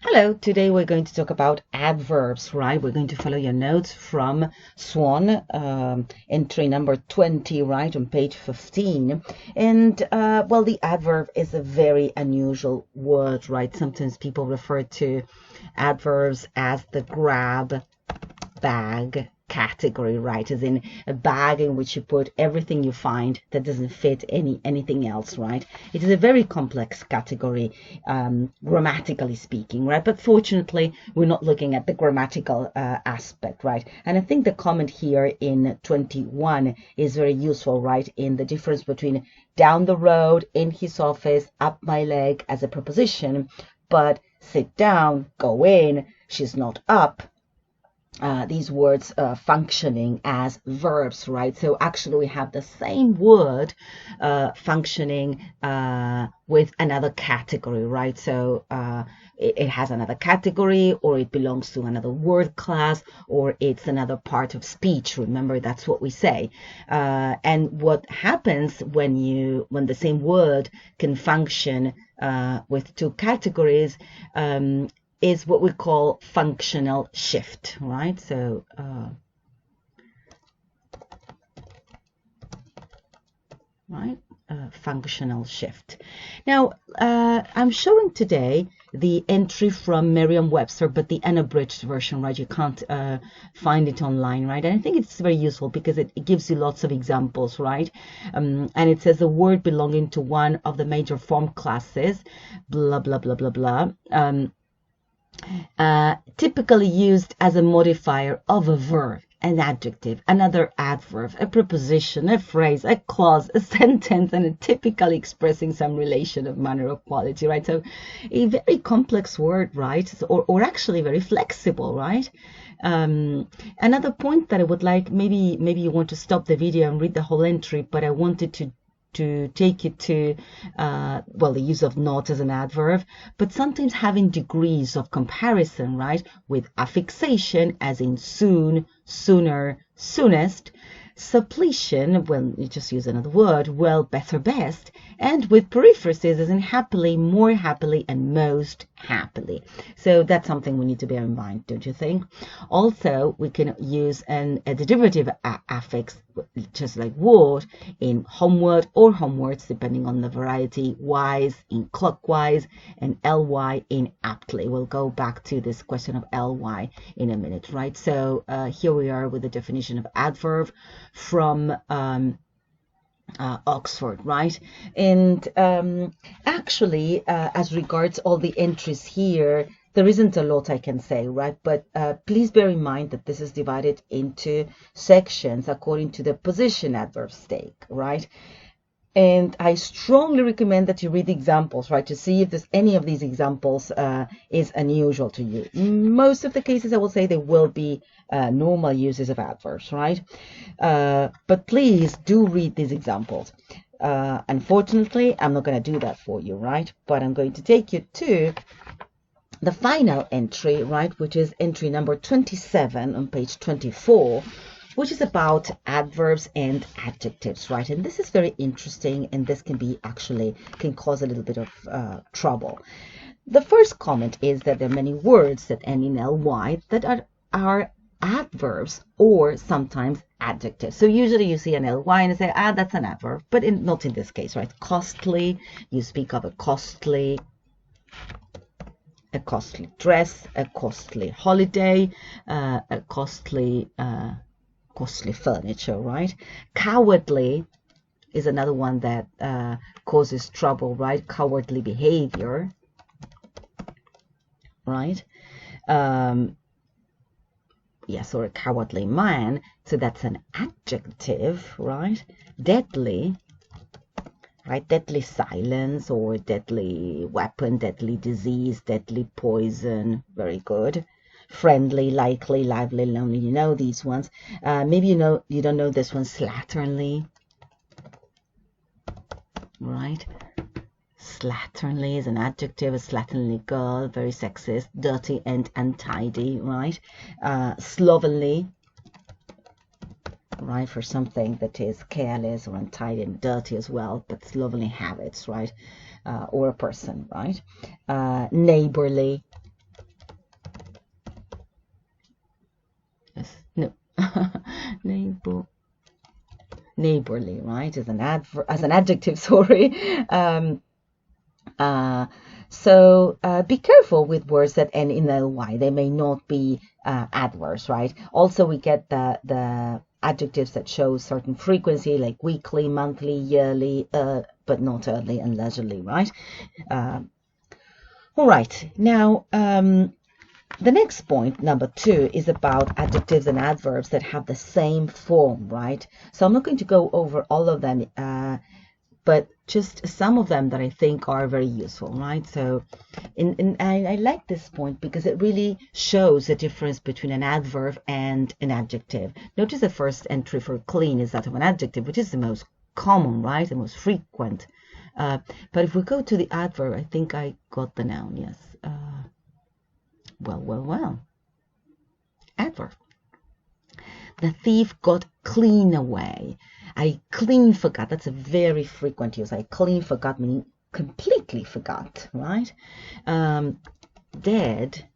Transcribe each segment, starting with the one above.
Hello, today we're going to talk about adverbs, right? We're going to follow your notes from Swan, entry number 20, right, on page 15. And, well, the adverb is a very unusual word, right? Sometimes people refer to adverbs as the grab bag category, right? As in a bag in which you put everything you find that doesn't fit anything else, right? It is a very complex category, grammatically speaking, right? But fortunately, we're not looking at the grammatical aspect, right? And I think the comment here in 21 is very useful, right? In the difference between down the road, in his office, up my leg as a preposition, but sit down, go in, she's not up. These words functioning as verbs, right? So actually we have the same word functioning with another category, right? So it has another category, or it belongs to another word class, or it's another part of speech. Remember, that's what we say. And what happens when the same word can function with two categories is what we call functional shift, right? So functional shift. Now, I'm showing today the entry from Merriam-Webster, but the unabridged version, right? You can't find it online, right? And I think it's very useful because it gives you lots of examples, right? And it says a word belonging to one of the major form classes, blah, blah, blah, blah, blah. Typically used as a modifier of a verb, an adjective, another adverb, a preposition, a phrase, a clause, a sentence, and typically expressing some relation of manner or quality, right? So a very complex word, right? Or actually very flexible, right? Another point that I would like, maybe you want to stop the video and read the whole entry, but I wanted to take you to, well, the use of not as an adverb, but sometimes having degrees of comparison, right, with affixation, as in soon, sooner, soonest, suppletion, well, you just use another word, well, better, best, and with periphrases, as in happily, more happily, and most happily. So that's something we need to bear in mind, don't you think? Also, we can use a derivative affix, just like would, in homeward or homewards, depending on the variety, wise in clockwise, and ly in aptly. We'll go back to this question of ly in a minute, right? So here we are with the definition of adverb from Oxford, right? And actually, as regards all the entries here, there isn't a lot I can say, right? But please bear in mind that this is divided into sections according to the position adverbs take, right? And I strongly recommend that you read the examples, right, to see if there's any of these examples is unusual to you. Most of the cases, I will say, they will be normal uses of adverbs, right? But please do read these examples. Unfortunately, I'm not going to do that for you, right? But I'm going to take you to the final entry, right, which is entry number 27 on page 24, which is about adverbs and adjectives, right? And this is very interesting, and this can cause a little bit of trouble. The first comment is that there are many words that end in ly that are adverbs or sometimes adjectives. So usually you see an ly and you say, that's an adverb, but not in this case, right? Costly, you speak of a costly dress, a costly holiday, a costly furniture, right? Cowardly is another one that causes trouble, right? Cowardly behavior, right? Yes, or a cowardly man. So that's an adjective, right? Deadly, right? Deadly silence, or deadly weapon, deadly disease, deadly poison. Very good. Friendly, likely, lively, lonely. You know these ones. Maybe you don't know this one. Slatternly, right? Slatternly is an adjective. A slatternly girl, very sexist. Dirty and untidy, right? Slovenly, right, for something that is careless or untidy and dirty as well, but slovenly habits, right? Or a person, right? Neighborly, Neighborly, right? As an adjective, sorry. So be careful with words that end in ly. They may not be adverbs, right? Also, we get the adjectives that show certain frequency, like weekly, monthly, yearly, but not early and leisurely, right? All right. Now, the next point, number 2, is about adjectives and adverbs that have the same form, right? So I'm not going to go over all of them, but just some of them that I think are very useful, right? So I like this point because it really shows the difference between an adverb and an adjective. Notice the first entry for clean is that of an adjective, which is the most common, right? The most frequent. But if we go to the adverb, I think I got the noun, yes. Well. Adverb. The thief got clean away. I clean forgot. That's a very frequent use. I clean forgot meaning completely forgot, right? Dead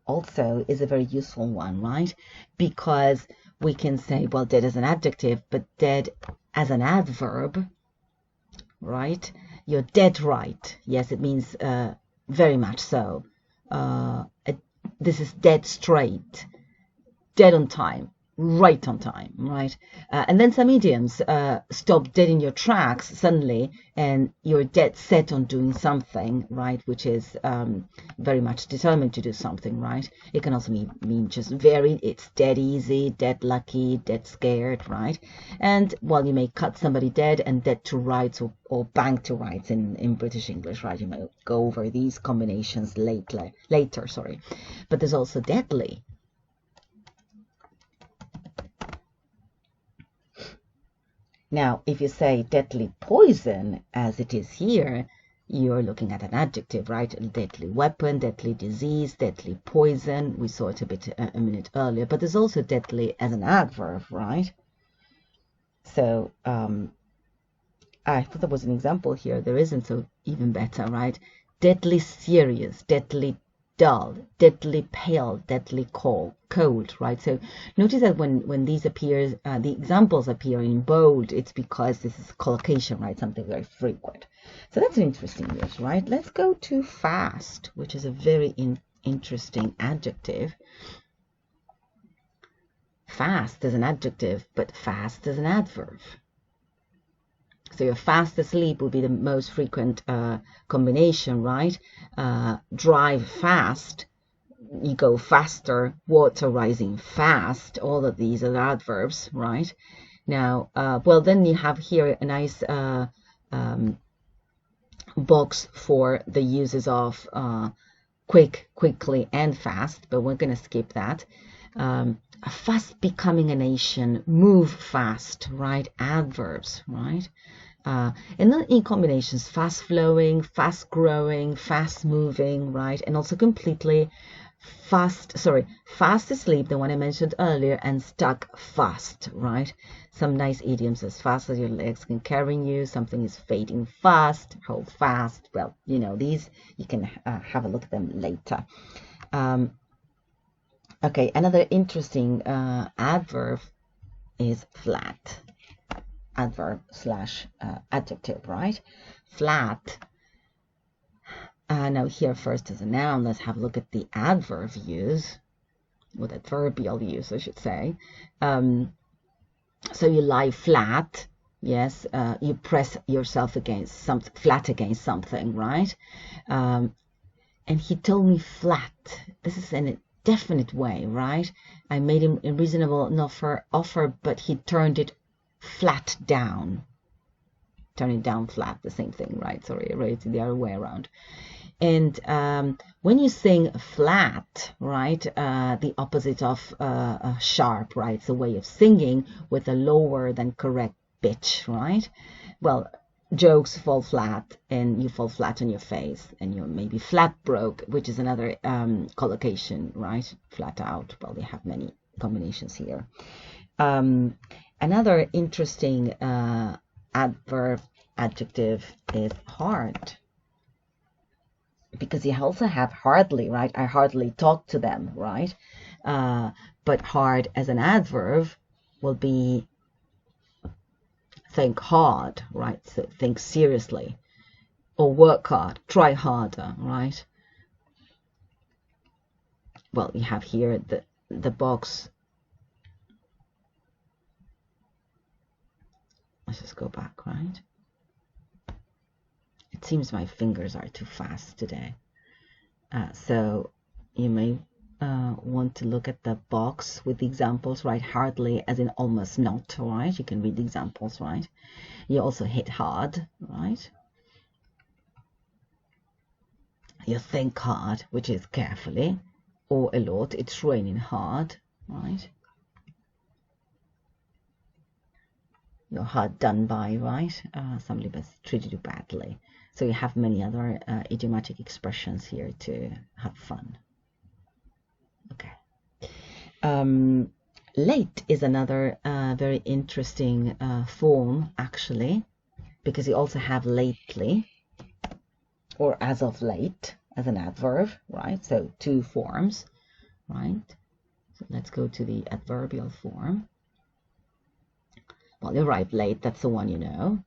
also is a very useful one, right? Because we can say, well, dead as an adjective, but dead as an adverb, right? You're dead right. Yes, it means very much so. This is dead straight, dead on time, right on time, right? And then some idioms, stop dead in your tracks suddenly, and you're dead set on doing something, right? Which is very much determined to do something, right? It can also mean just very, it's dead easy, dead lucky, dead scared, right? And well, you may cut somebody dead and dead to rights or bang to rights in British English, right? You may go over these combinations later, sorry. But there's also deadly. Now, if you say deadly poison, as it is here, you're looking at an adjective, right? Deadly weapon, deadly disease, deadly poison. We saw it a minute earlier, but there's also deadly as an adverb, right? So I thought there was an example here. There isn't, so even better, right? Deadly serious, deadly dull, deadly pale, deadly cold, right? So notice that when these appear, the examples appear in bold, it's because this is collocation, right? Something very frequent. So that's an interesting use, right? Let's go to fast, which is a very interesting adjective. Fast is an adjective, but fast is an adverb. So you're fast asleep would be the most frequent combination, right? Drive fast, you go faster, water rising fast. All of these are adverbs, right? Now, well, then you have here a nice box for the uses of quick, quickly, and fast, but we're going to skip that. Fast becoming a nation, move fast, right? Adverbs, right? And then in combinations, fast flowing, fast growing, fast moving, right? And also completely fast asleep, the one I mentioned earlier, and stuck fast, right? Some nice idioms: as fast as your legs can carry you, something is fading fast, hold fast. Well, you know, these, you can have a look at them later. Okay, another interesting adverb is flat. Adverb / adjective, right? Flat. Now here first as a noun, let's have a look at the adverb use, or the adverbial use, I should say. So you lie flat, yes, you press yourself against something, flat against something, right? And he told me flat. This is in a definite way, right? I made him a reasonable offer, but he turned it flat down. Turn it down flat, the same thing, right? Sorry, I read it the other way around. And when you sing flat, right, the opposite of sharp, right? It's a way of singing with a lower than correct pitch, right? Well, jokes fall flat, and you fall flat on your face, and you're maybe flat broke, which is another collocation, right? Flat out. Well, they have many combinations here. Another interesting adjective is hard, because you also have hardly, right? I hardly talk to them, right? But hard as an adverb will be think hard, right? So think seriously, or work hard, try harder, right? Well, you have here the box. Let's just go back, right? It seems my fingers are too fast today. So you may want to look at the box with the examples, right? Hardly as in almost not, right? You can read the examples, right? You also hit hard, right? You think hard, which is carefully, or a lot. It's raining hard, right? You're hard done by, right? Somebody has treated you badly. So you have many other idiomatic expressions here to have fun. Okay. Late is another very interesting form, actually, because you also have lately or as of late as an adverb, right? So two forms, right? So let's go to the adverbial form. Well, you arrive late, that's the one you know.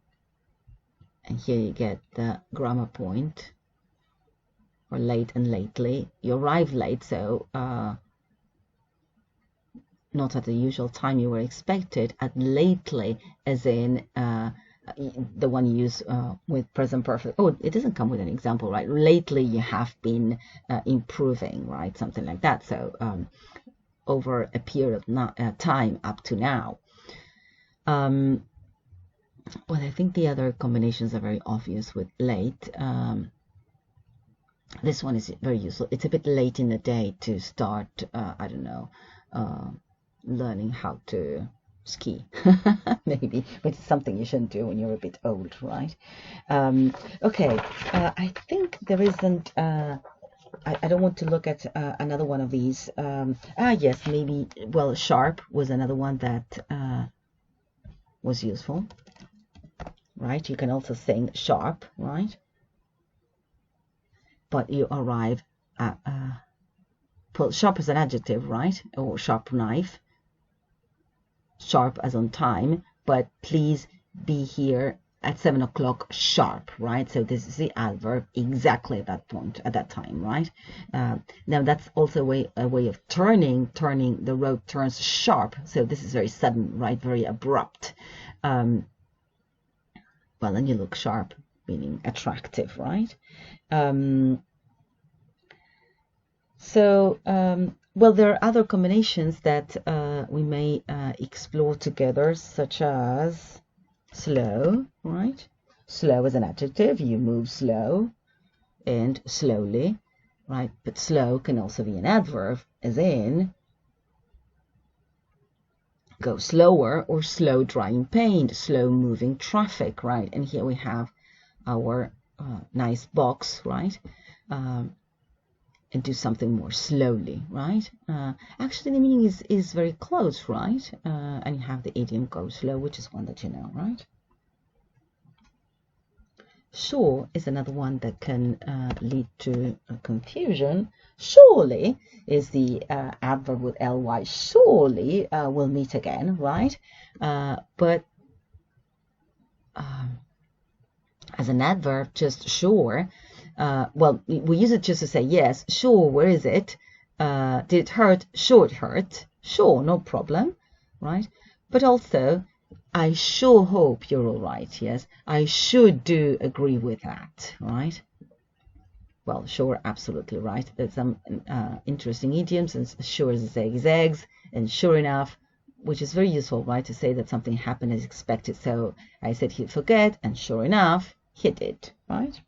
And here you get the grammar point, or late and lately. You arrive late, so not at the usual time you were expected, and lately as in the one you use with present perfect. Oh, it doesn't come with an example, right? Lately you have been improving, right? Something like that. So over a period of time up to now. Well, I think the other combinations are very obvious with late. This one is very useful. It's a bit late in the day to start, I don't know, learning how to ski, maybe, but it's something you shouldn't do when you're a bit old, right? Okay, I think there isn't, I don't want to look at another one of these. Yes, maybe, well, sharp was another one that was useful, right? You can also sing sharp, right? But you arrive at, sharp is an adjective, right? Or sharp knife. Sharp as on time, but please be here at 7 o'clock sharp, right? So this is the adverb exactly at that point, at that time, right? Now that's also a way of turning the road turns sharp. So this is very sudden, right? Very abrupt. Well, then you look sharp, meaning attractive, right? Well, there are other combinations that we may explore together, such as slow, right? Slow is an adjective, you move slow, and slowly, right? But slow can also be an adverb, as in go slower or slow drying paint, slow moving traffic, right? And here we have our nice box, right? And do something more slowly, right? Actually, the meaning is very close, right? And you have the idiom go slow, which is one that you know, right? Sure is another one that can lead to confusion. Surely is the adverb with ly. Surely we'll meet again, right? But as an adverb, just sure. Well, we use it just to say yes, sure, where is it? Did it hurt? Sure, it hurt. Sure, no problem, right? But also, I sure hope you're all right, yes? I should do agree with that, right? Well, sure, absolutely right. There's some interesting idioms, and sure as eggs, and sure enough, which is very useful, right? To say that something happened as expected. So I said he'd forget, and sure enough, he did, right?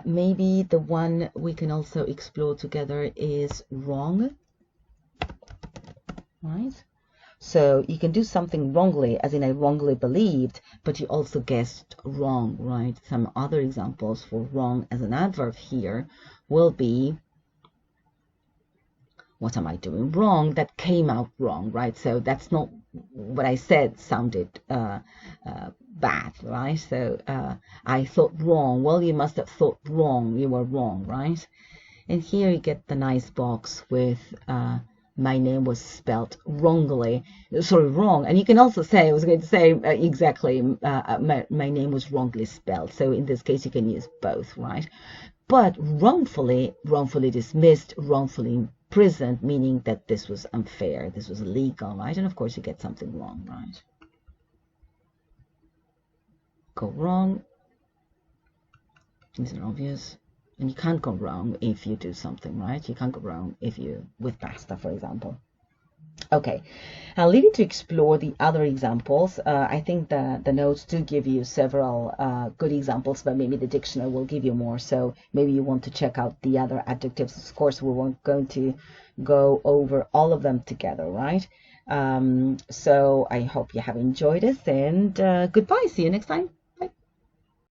Maybe the one we can also explore together is wrong, right? So you can do something wrongly, as in I wrongly believed, but you also guessed wrong, right? Some other examples for wrong as an adverb here will be, what am I doing wrong? That came out wrong, right? So that's not what I said sounded bad, right? So I thought wrong. Well, you must have thought wrong. You were wrong, right? And here you get the nice box with my name was spelled wrongly, sorry, wrong. And you can also say, I was going to say exactly, my name was wrongly spelled. So in this case, you can use both, right? But wrongfully dismissed, wrongfully imprisoned, meaning that this was unfair, this was illegal, right? And of course, you get something wrong, right? Go wrong. These are obvious. And you can't go wrong if you do something, right? You can't go wrong if you, with pasta, for example. Okay, I'll leave you to explore the other examples. I think the notes do give you several good examples, but maybe the dictionary will give you more. So maybe you want to check out the other adjectives. Of course, we weren't going to go over all of them together, right? So I hope you have enjoyed this, and goodbye. See you next time.